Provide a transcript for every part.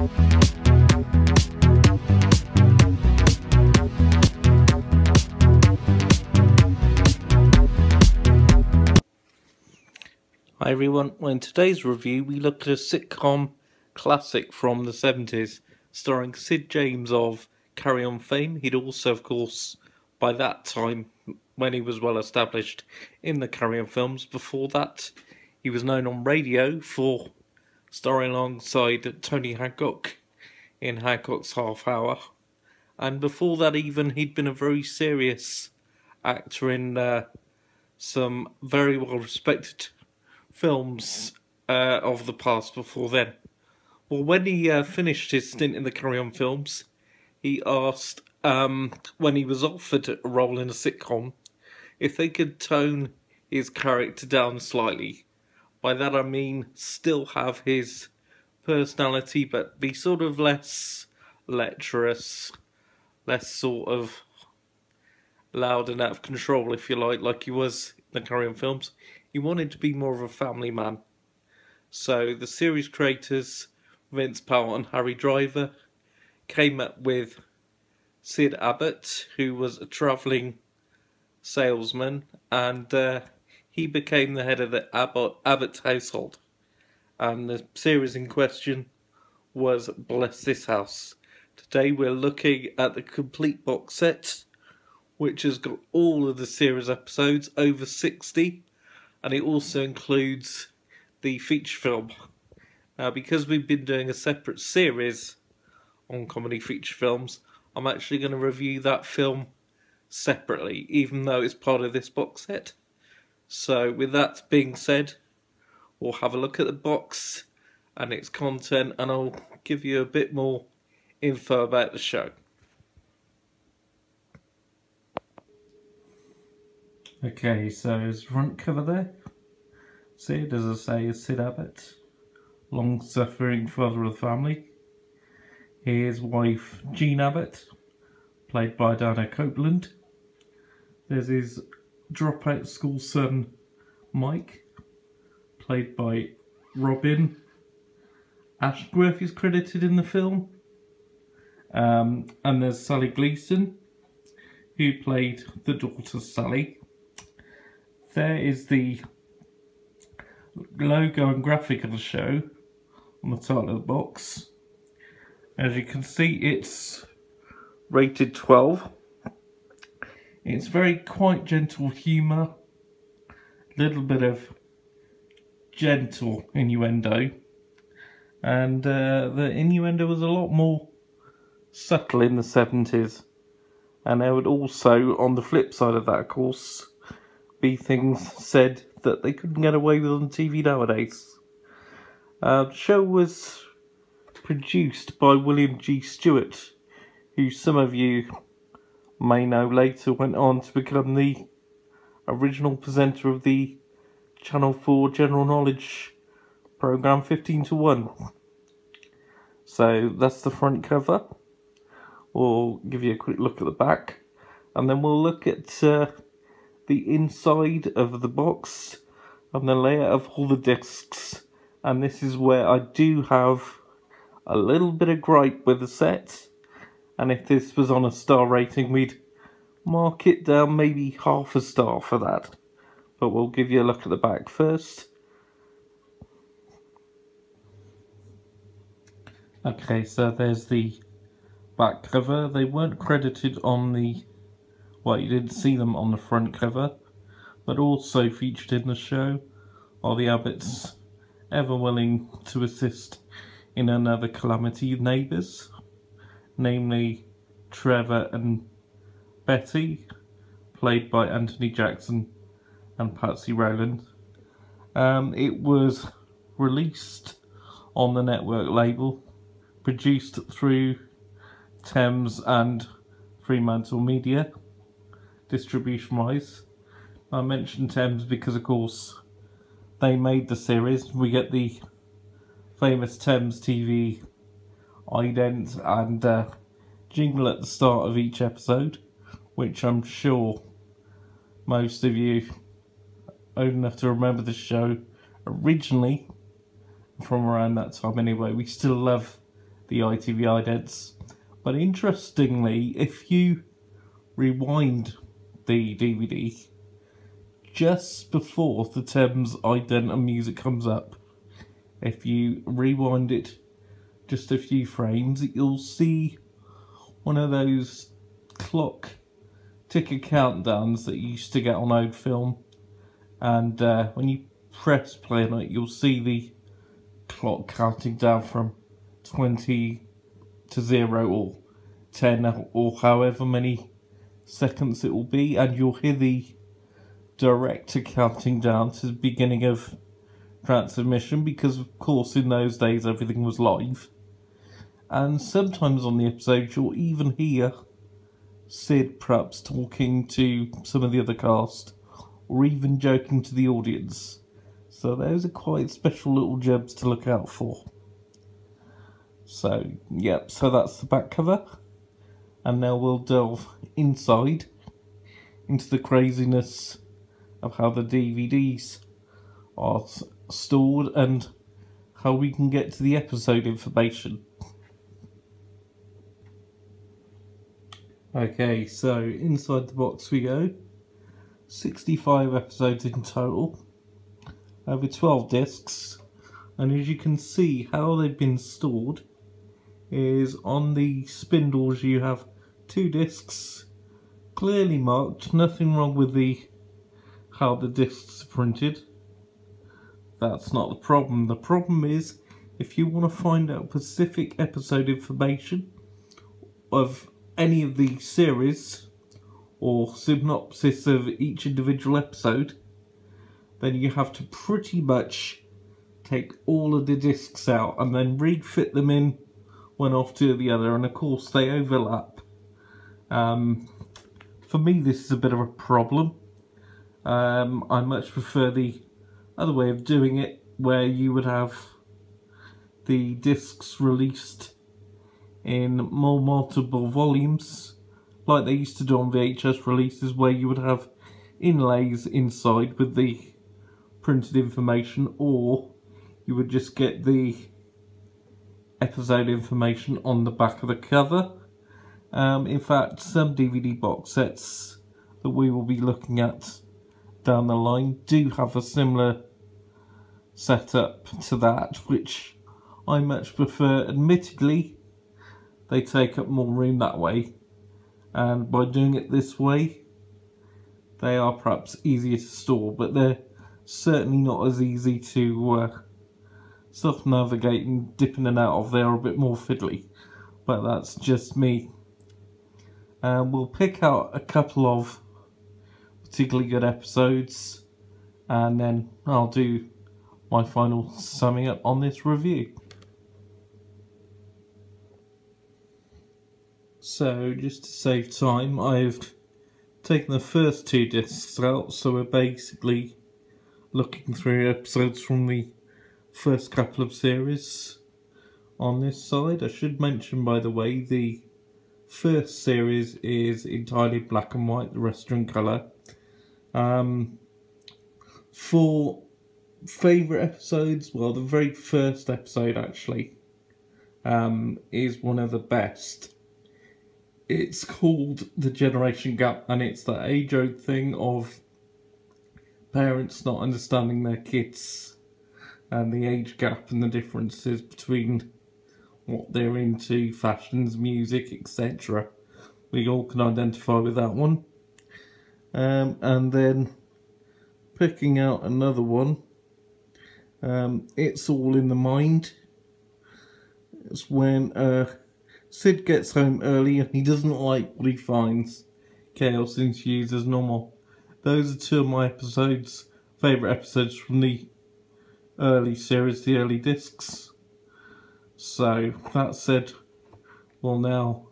Hi everyone, well, in today's review we look at a sitcom classic from the 70s starring Sid James of Carry On fame. He'd also, of course, by that time, when he was well established in the Carry On films, before that he was known on radio for starring alongside Tony Hancock in Hancock's Half Hour, and before that even he'd been a very serious actor in some very well respected films of the past before then. Well, when he finished his stint in the Carry On films, he asked, when he was offered a role in a sitcom, if they could tone his character down slightly. By that I mean still have his personality, but be sort of less lecherous, less sort of loud and out of control, if you like he was in the Carry On films. He wanted to be more of a family man. So the series creators, Vince Powell and Harry Driver, came up with Sid Abbott, who was a travelling salesman, and he became the head of the Abbott household. And the series in question was Bless This House. Today we're looking at the complete box set, which has got all of the series episodes, over 60. And it also includes the feature film. Now, because we've been doing a separate series on comedy feature films, I'm actually going to review that film separately, even though it's part of this box set. So, with that being said, we'll have a look at the box and its content, and I'll give you a bit more info about the show. Okay, so his front cover there. Sid, as I say, is Sid Abbott, long-suffering father of the family. His wife, Jean Abbott, played by Diana Copeland. There's his dropout school son, Mike, played by Robin Ashworth, is credited in the film. And there's Sally Gleason, who played the daughter Sally. There is the logo and graphic of the show on the title of the box. As you can see, it's rated 12. It's very quite gentle humour, a little bit of gentle innuendo, and the innuendo was a lot more subtle in the 70s. And there would also, on the flip side of that, of course, be things said that they couldn't get away with on TV nowadays. The show was produced by William G. Stewart, who some of you may know later went on to become the original presenter of the Channel 4 General Knowledge programme 15 to 1. So that's the front cover. We'll give you a quick look at the back, and then we'll look at the inside of the box and the layout of all the discs. And this is where I do have a little bit of gripe with the set, and if this was on a star rating, we'd mark it down maybe half a star for that. But we'll give you a look at the back first. Okay, so there's the back cover. They weren't credited on the, well, you didn't see them on the front cover, but also featured in the show are the Abbotts, ever willing to assist in another calamity neighbours, namely Trevor and Betty, played by Anthony Jackson and Patsy Rowland. It was released on the network label, produced through Thames and Fremantle Media, distribution-wise. I mentioned Thames because, of course, they made the series. We get the famous Thames TV ident and jingle at the start of each episode, which I'm sure most of you old enough to remember the show originally from around that time anyway. We still love the ITV idents. But interestingly, if you rewind the DVD just before the Thames ident and music comes up, if you rewind it just a few frames, you'll see one of those clock ticker countdowns that you used to get on old film, and when you press play on it, you'll see the clock counting down from 20 to 0 or 10 or however many seconds it will be, and you'll hear the director counting down to the beginning of transmission, because of course in those days everything was live. And sometimes on the episode you'll even hear Sid perhaps talking to some of the other cast, or even joking to the audience. So those are quite special little gems to look out for. So, yep, so that's the back cover. And now we'll delve inside into the craziness of how the DVDs are stored and how we can get to the episode information. Okay, so inside the box we go. 65 episodes in total, over 12 discs, and as you can see, how they've been stored is on the spindles you have 2 discs clearly marked, nothing wrong with how the discs are printed. That's not the problem. The problem is if you want to find out specific episode information of any of the series or synopsis of each individual episode, then you have to pretty much take all of the discs out and then refit them in one after the other, and of course they overlap. For me this is a bit of a problem. I much prefer the other way of doing it, where you would have the discs released in more multiple volumes, like they used to do on VHS releases, where you would have inlays inside with the printed information, or you would just get the episode information on the back of the cover. In fact, some DVD box sets that we will be looking at down the line do have a similar setup to that, which I much prefer. Admittedly, they take up more room that way, and by doing it this way they are perhaps easier to store, but they're certainly not as easy to self-navigate and dip in and out of. They are a bit more fiddly, but that's just me. We'll pick out a couple of particularly good episodes, and then I'll do my final summing up on this review. So, just to save time, I've taken the first 2 discs out, so we're basically looking through episodes from the first couple of series on this side. I should mention, by the way, the first series is entirely black and white, the rest are in colour. For favourite episodes, well, the very first episode actually is one of the best. It's called The Generation Gap, and it's that age-old thing of parents not understanding their kids and the age gap and the differences between what they're into, fashions, music, etc. We all can identify with that one. And then picking out another one, It's All in the Mind. It's when Sid gets home early and he doesn't like what he finds. Chaos ensues as normal. Those are 2 of my favourite episodes from the early series, the early discs. So, that said, we'll now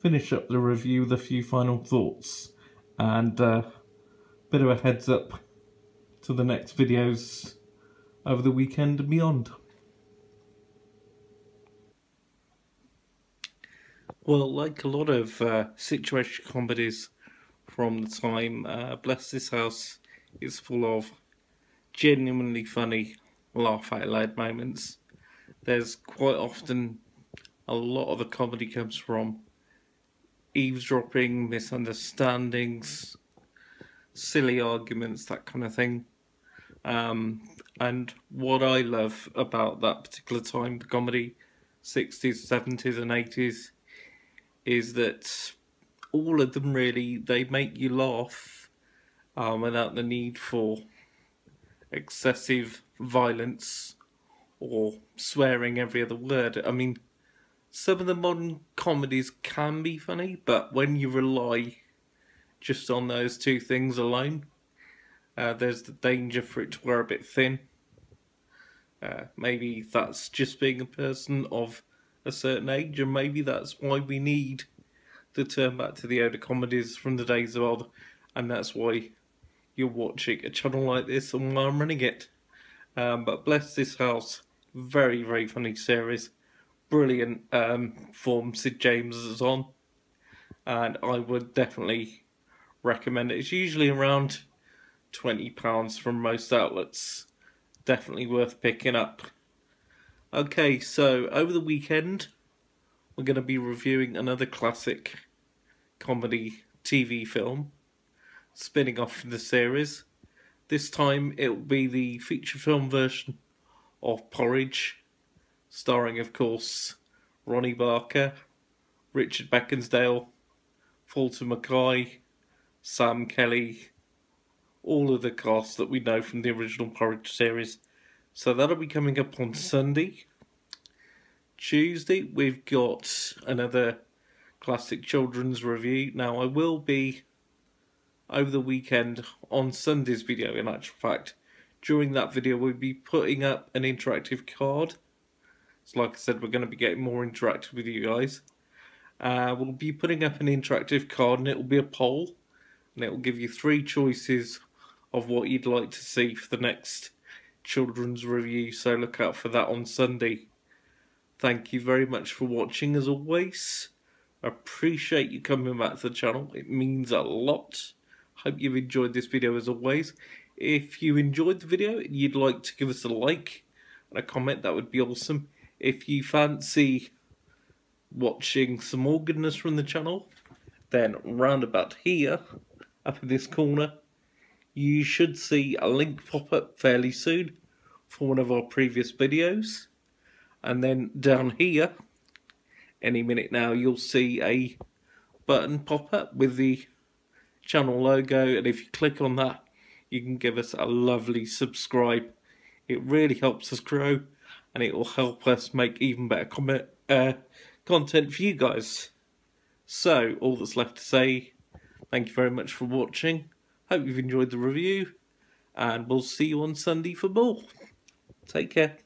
finish up the review with a few final thoughts and a bit of a heads up to the next videos over the weekend and beyond. Well, like a lot of situation comedies from the time, Bless This House is full of genuinely funny, laugh out loud moments. There's quite often a lot of the comedy comes from eavesdropping, misunderstandings, silly arguments, that kind of thing. And what I love about that particular time, the comedy, 60s, 70s and 80s, is that all of them really, they make you laugh without the need for excessive violence or swearing every other word. I mean, some of the modern comedies can be funny, but when you rely just on those two things alone, there's the danger for it to wear a bit thin. Maybe that's just being a person of a certain age, and maybe that's why we need to turn back to the older comedies from the days of old, and that's why you're watching a channel like this and why I'm running it. But bless this house, very, very funny series. Brilliant form Sid James is on, and I would definitely recommend it. It's usually around £20 from most outlets. Definitely worth picking up. Okay, so over the weekend we're going to be reviewing another classic comedy TV film, spinning off from the series. This time it will be the feature film version of Porridge, starring, of course, Ronnie Barker, Richard Beckinsale, Fulton Mackay, Sam Kelly, all of the cast that we know from the original Porridge series. So that'll be coming up on Sunday. Tuesday, we've got another classic children's review. Now, I will be, over the weekend, on Sunday's video, in actual fact. During that video, we'll be putting up an interactive card. So like I said, we're going to be getting more interactive with you guys. We'll be putting up an interactive card, and it will be a poll. And it will give you 3 choices of what you'd like to see for the next children's review. So look out for that on Sunday. Thank you very much for watching, as always. I appreciate you coming back to the channel. It means a lot. Hope you've enjoyed this video, as always. If you enjoyed the video and you'd like to give us a like and a comment, that would be awesome. If you fancy watching some more goodness from the channel, then round about here, up in this corner, you should see a link pop up fairly soon for one of our previous videos. And then down here, any minute now, you'll see a button pop up with the channel logo, and if you click on that, you can give us a lovely subscribe. It really helps us grow, and it will help us make even better content for you guys. So, all that's left to say, thank you very much for watching. Hope you've enjoyed the review, and we'll see you on Sunday for more. Take care.